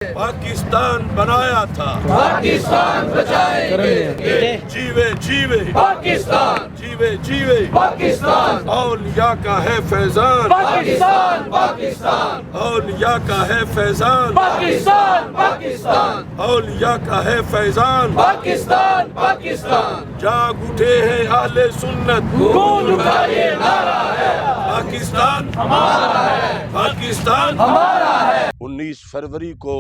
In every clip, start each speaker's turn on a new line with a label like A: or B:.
A: پاکستان بنایا تھا،
B: پاکستان بچائیں گے،
A: جیوے جیوے
B: پاکستان
A: جیوے جیوے،
B: پاکستان
A: اولیاء کا ہے فیضان،
B: پاکستان پاکستان
A: اولیاء کا ہے فیضان،
B: پاکستان پاکستان
A: اولیاء کا ہے فیضان،
B: پاکستان پاکستان
A: جاگ اٹھے ہیں اہل سنت،
B: گونج اٹھا یہ نعرہ ہے،
A: پاکستان
B: ہمارا ہے،
A: پاکستان
B: ہمارا ہے۔
A: 19 فروری کو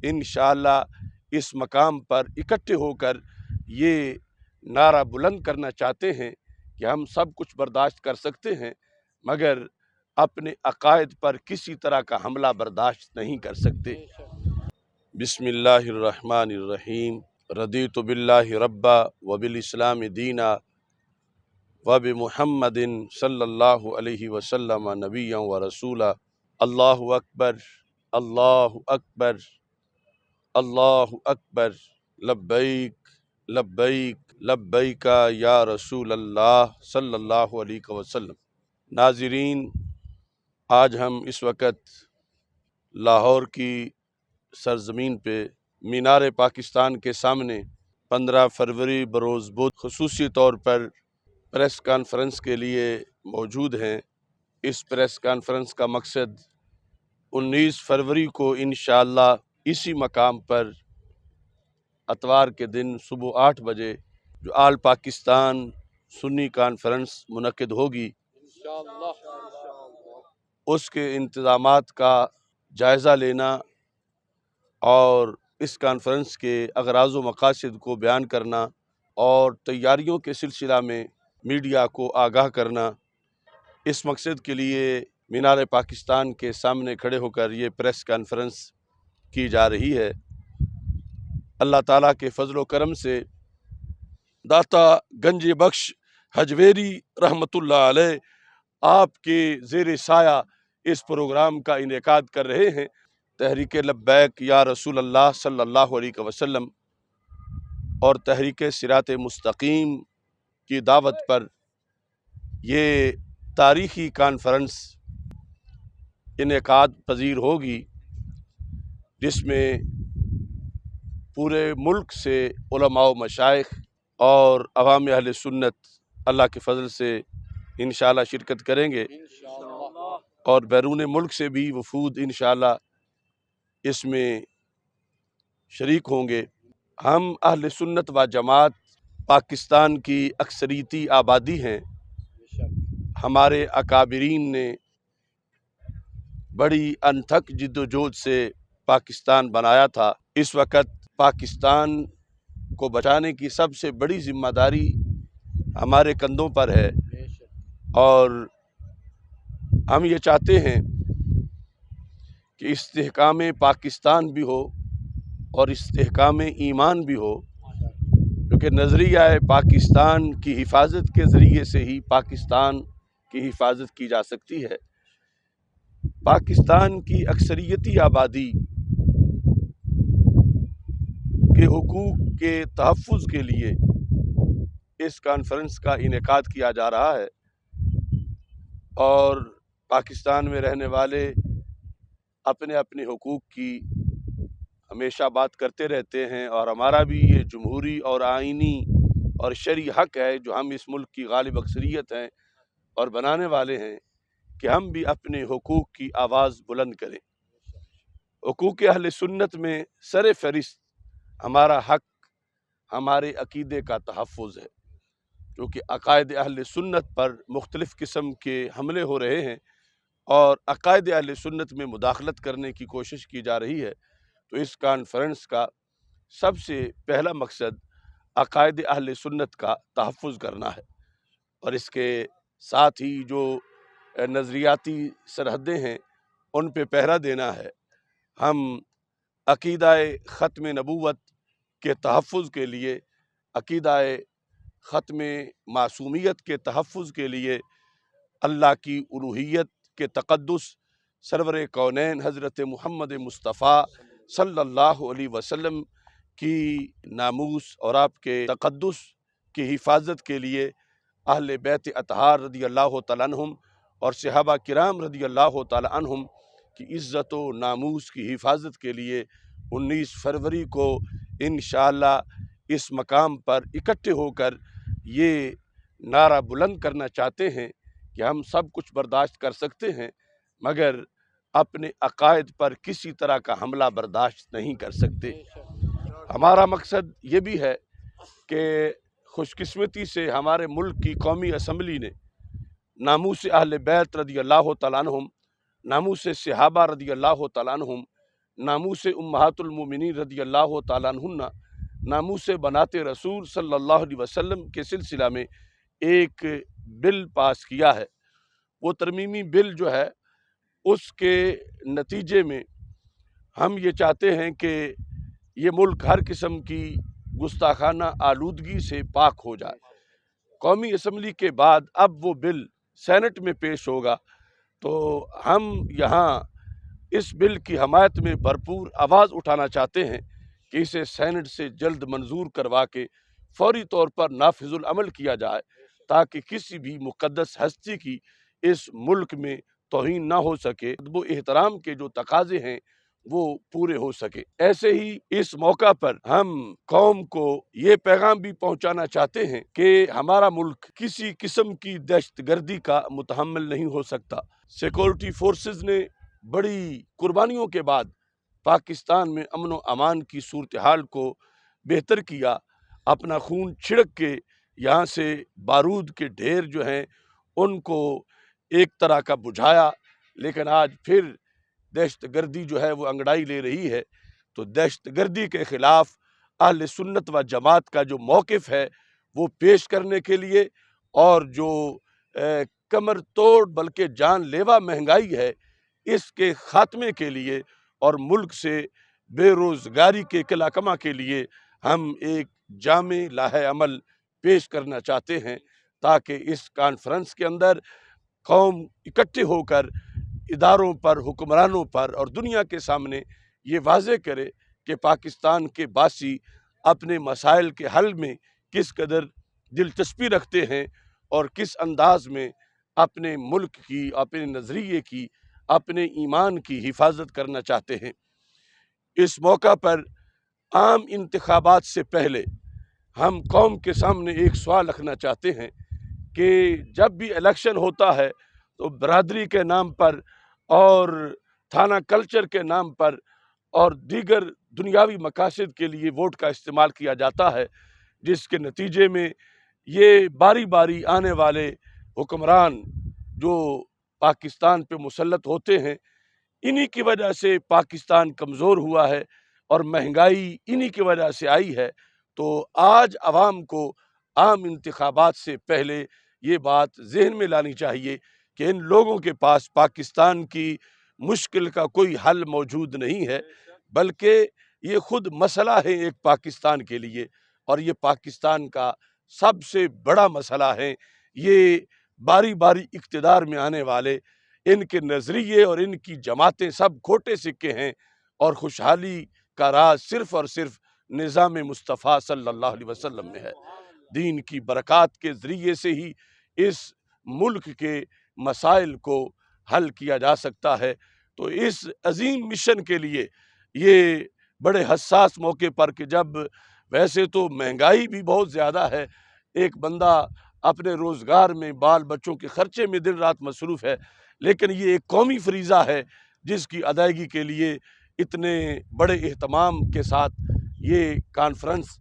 A: انشاءاللہ اس مقام پر اکٹھے ہو کر یہ نعرہ بلند کرنا چاہتے ہیں کہ ہم سب کچھ برداشت کر سکتے ہیں مگر اپنے عقائد پر کسی طرح کا حملہ برداشت نہیں کر سکتے۔ بسم اللہ الرحمن الرحیم، رضیت باللہ ربا وبالاسلام دینا وبمحمد صلی اللہ علیہ وسلم نبیا ورسولا۔ اللہ اکبر، اللہ اکبر، اللہ اکبر، لبیک لبیک لبیک یا رسول اللہ صلی اللہ علیہ وسلم۔ ناظرین، آج ہم اس وقت لاہور کی سرزمین پہ مینار پاکستان کے سامنے 15 فروری بروز بدھ خصوصی طور پر پریس کانفرنس کے لیے موجود ہیں۔ اس پریس کانفرنس کا مقصد 19 فروری کو انشاءاللہ اسی مقام پر اتوار کے دن صبح 8 بجے جو آل پاکستان سنی کانفرنس منعقد ہوگی، اس کے انتظامات کا جائزہ لینا اور اس کانفرنس کے اغراض و مقاصد کو بیان کرنا اور تیاریوں کے سلسلہ میں میڈیا کو آگاہ کرنا، اس مقصد کے لیے مینار پاکستان کے سامنے کھڑے ہو کر یہ پریس کانفرنس کی جا رہی ہے۔ اللہ تعالیٰ کے فضل و کرم سے داتا گنج بخش حجویری رحمۃ اللہ علیہ آپ کے زیر سایہ اس پروگرام کا انعقاد کر رہے ہیں۔ تحریک لبیک یا رسول اللہ صلی اللہ علیہ وسلم اور تحریک صراط مستقیم کی دعوت پر یہ تاریخی کانفرنس انعقاد پذیر ہوگی، جس میں پورے ملک سے علماء و مشائخ اور عوام اہل سنت اللہ کے فضل سے انشاءاللہ شرکت کریں گے اور بیرون ملک سے بھی وفود انشاءاللہ اس میں شریک ہوں گے۔ ہم اہل سنت و جماعت پاکستان کی اکثریتی آبادی ہیں۔ ہمارے اکابرین نے بڑی انتھک جد و جہد سے پاکستان بنایا تھا۔ اس وقت پاکستان کو بچانے کی سب سے بڑی ذمہ داری ہمارے کندھوں پر ہے اور ہم یہ چاہتے ہیں کہ استحکام پاکستان بھی ہو اور استحکام ایمان بھی ہو، کیونکہ نظریہ پاکستان کی حفاظت کے ذریعے سے ہی پاکستان کی حفاظت کی جا سکتی ہے۔ پاکستان کی اکثریتی آبادی کے حقوق کے تحفظ کے لیے اس کانفرنس کا انعقاد کیا جا رہا ہے اور پاکستان میں رہنے والے اپنے اپنے حقوق کی ہمیشہ بات کرتے رہتے ہیں اور ہمارا بھی یہ جمہوری اور آئینی اور شرعی حق ہے جو ہم اس ملک کی غالب اکثریت ہیں اور بنانے والے ہیں کہ ہم بھی اپنے حقوق کی آواز بلند کریں۔ حقوق اہل سنت میں سر فہرست ہمارا حق ہمارے عقیدے کا تحفظ ہے، کیونکہ عقائد اہل سنت پر مختلف قسم کے حملے ہو رہے ہیں اور عقائد اہل سنت میں مداخلت کرنے کی کوشش کی جا رہی ہے۔ تو اس کانفرنس کا سب سے پہلا مقصد عقائد اہل سنت کا تحفظ کرنا ہے اور اس کے ساتھ ہی جو نظریاتی سرحدیں ہیں ان پہ پہرا دینا ہے۔ ہم عقیدہ ختم نبوت کے تحفظ کے لیے، عقیدہ ختم معصومیت کے تحفظ کے لیے، اللہ کی الوہیت کے تقدس، سرور کونین حضرت محمد مصطفیٰ صلی اللہ علیہ وسلم کی ناموس اور آپ کے تقدس کی حفاظت کے لیے اہل بیت اطہار رضی اللہ تعالیٰ عنہم اور صحابہ کرام رضی اللہ تعالیٰ عنہم کی عزت و ناموس کی حفاظت کے لیے 19 फरवरी को इंशाअल्लाह इस मकाम पर इकट्ठे होकर ये नारा बुलंद करना चाहते हैं कि हम सब कुछ बर्दाश्त कर सकते हैं मगर अपने अकायद पर किसी तरह का हमला बर्दाश्त नहीं कर सकते। हमारा मकसद ये भी है कि खुशकिस्मती से हमारे मुल्क की कौमी असम्बली ने नामूस अहले बैत रदी अल्लाह तआला अन्हुम, नामूस सहाबा रदी अल्लाह तआला अन्हुम, नामूस उम्महातुल मोमिनीन रदी अल्लाह तआला अन्हुन्ना, नामूस बनाते रसूल सल्लल्लाहु अलैहि वसल्लम के सिलसिला में एक बिल पास किया है। वो तरमीमी बिल जो है उसके नतीजे में हम ये चाहते हैं कि ये मुल्क हर किस्म की गुस्ताखाना आलूदगी से पाक हो जाए। कौमी असम्बली के बाद अब वो बिल सेनेट में पेश होगा, तो हम यहाँ इस बिल की हमायत में भरपूर आवाज़ उठाना चाहते हैं कि इसे सेनेट से जल्द मंजूर करवा के फौरी तौर पर नाफिजुल अमल किया जाए ताकि किसी भी मुक़द्दस हस्ती की इस मुल्क में तौहीन ना हो सके, वो एहतराम के जो तकाज़े हैं वो पूरे हो सके। ऐसे ही इस मौका पर हम कौम को ये पैगाम भी पहुंचाना चाहते हैं कि हमारा मुल्क किसी किस्म की दहशतगर्दी का मुतहम्मिल नहीं हो सकता। सिक्योरिटी फोर्सेस ने बड़ी कुर्बानियों के बाद पाकिस्तान में अमन व अमान की सूरत हाल को बेहतर किया, अपना खून छिड़क के यहाँ से बारूद के ढेर जो हैं उनको एक तरह का बुझाया, लेकिन आज फिर दहशतगर्दी जो है वो अंगड़ाई ले रही है। तो दहशतगर्दी के ख़िलाफ़ अहले सुन्नत व जमात का जो मौक़िफ़ है वो पेश करने के लिए और जो कमर तोड़ बल्कि जानलेवा महंगाई है इसके ख़ात्मे के लिए और मुल्क से बेरोज़गारी के कलाकमा के लिए हम एक जामे लाहे अमल पेश करना चाहते हैं ताकि इस कॉन्फ्रेंस के अंदर कौम इकट्ठे होकर इदारों पर, हुक्मरानों पर और दुनिया के सामने ये वाज़े करे कि पाकिस्तान के बासी अपने मसाइल के हल में किस कदर दिलचस्पी रखते हैं और किस अंदाज में अपने मुल्क की, अपने नज़रिए की, अपने ईमान की हिफाजत करना चाहते हैं। इस मौका पर आम इंतखाबात से पहले हम कौम के सामने एक सवाल रखना चाहते हैं कि जब भी इलेक्शन होता है तो बरादरी के नाम पर और थाना कल्चर के नाम पर और दीगर दुनियावी मकासद के लिए वोट का इस्तेमाल किया जाता है, जिसके नतीजे में ये बारी बारी आने वाले हुक्मरान जो पाकिस्तान पे मुसल्लत होते हैं, इन्हीं की वजह से पाकिस्तान कमज़ोर हुआ है और महंगाई इन्हीं की वजह से आई है। तो आज आवाम को आम इंतखाबात से पहले ये बात जहन में लानी चाहिए कि इन लोगों के पास पाकिस्तान की मुश्किल का कोई हल मौजूद नहीं है, बल्कि ये खुद मसला है एक पाकिस्तान के लिए और ये पाकिस्तान का सबसे बड़ा मसला है। ये बारी बारी इक़्तिदार में आने वाले इनके नज़रिए और इनकी जमातें सब खोटे सिक्के हैं और खुशहाली का राज सिर्फ़ और सिर्फ निज़ाम मुस्तफ़ा सल्लल्लाहु अलैहि वसल्लम में है। दीन की बरक़ात के ज़रिए से ही इस मुल्क के मसाइल को हल किया जा सकता है। तो इस अजीम मिशन के लिए ये बड़े हसास मौके पर कि जब वैसे तो महंगाई भी बहुत ज़्यादा है, एक बंदा अपने रोज़गार में, बाल बच्चों के ख़र्चे में दिन रात मसरूफ़ है, लेकिन ये एक कौमी फ़रीज़ा है जिसकी अदायगी के लिए इतने बड़े एहतमाम के साथ ये कॉन्फ्रेंस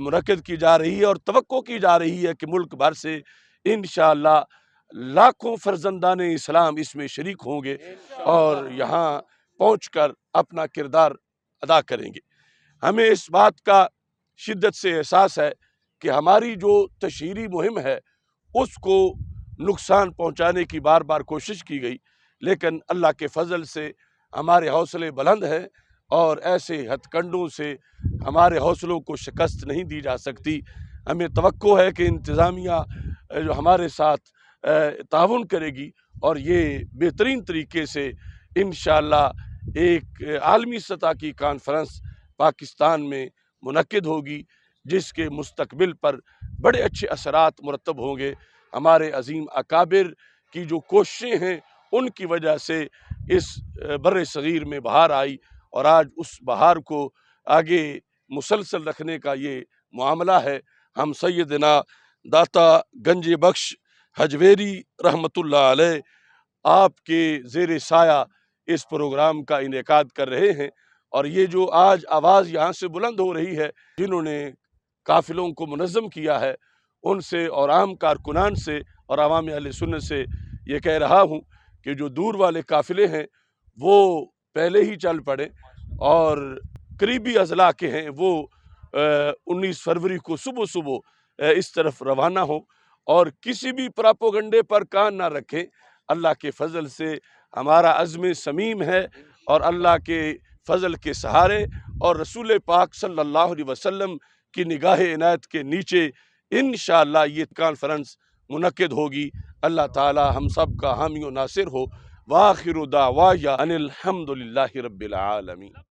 A: मुनक्किद की जा रही है और तवक्को की जा रही है कि मुल्क भर से इंशाअल्लाह लाखों फ़र्ज़ंदान इस्लाम इसमें शरीक होंगे और यहाँ पहुँचकर अपना किरदार अदा करेंगे। हमें इस बात का शिद्दत से एहसास है कि हमारी जो तशहीरी मुहिम है उसको नुकसान पहुँचाने की बार बार कोशिश की गई, लेकिन अल्लाह के फ़ज़ल से हमारे हौसले बुलंद हैं और ऐसे हथकंडों से हमारे हौसलों को शिकस्त नहीं दी जा सकती। हमें तवक्को है कि इंतज़ामिया जो हमारे साथ ताउन करेगी और ये बेहतरीन तरीके से इंशाअल्लाह एक आलमी सतह की कॉन्फ्रेंस पाकिस्तान में मुनक्किद होगी, जिसके मुस्तकबिल पर बड़े अच्छे असरात मुरतब होंगे। हमारे अजीम अकाबिर की जो कोशिशें हैं उनकी वजह से इस बर्रे सगीर में बहार आई اور آج اس بہار کو آگے مسلسل رکھنے کا یہ معاملہ ہے۔ ہم سیدنا داتا گنج بخش حجویری رحمۃ اللہ علیہ آپ کے زیر سایہ اس پروگرام کا انعقاد کر رہے ہیں، اور یہ جو آج آواز یہاں سے بلند ہو رہی ہے، جنہوں نے قافلوں کو منظم کیا ہے، ان سے اور عام کارکنان سے اور عوام اہل سنت سے یہ کہہ رہا ہوں کہ جو دور والے قافلے ہیں وہ پہلے ہی چل پڑیں، اور قریبی اضلاع کے ہیں وہ 19 فروری کو صبح صبح اس طرف روانہ ہوں، اور کسی بھی پراپوگنڈے پر کان نہ رکھیں۔ اللہ کے فضل سے ہمارا عزم سمیم ہے، اور اللہ کے فضل کے سہارے اور رسول پاک صلی اللہ علیہ وسلم کی نگاہ عنایت کے نیچے انشاءاللہ یہ کانفرنس منعقد ہوگی۔ اللہ تعالی ہم سب کا حامی و ناصر ہو۔ وآخر دعوایا ان الحمد للہ رب العالمین۔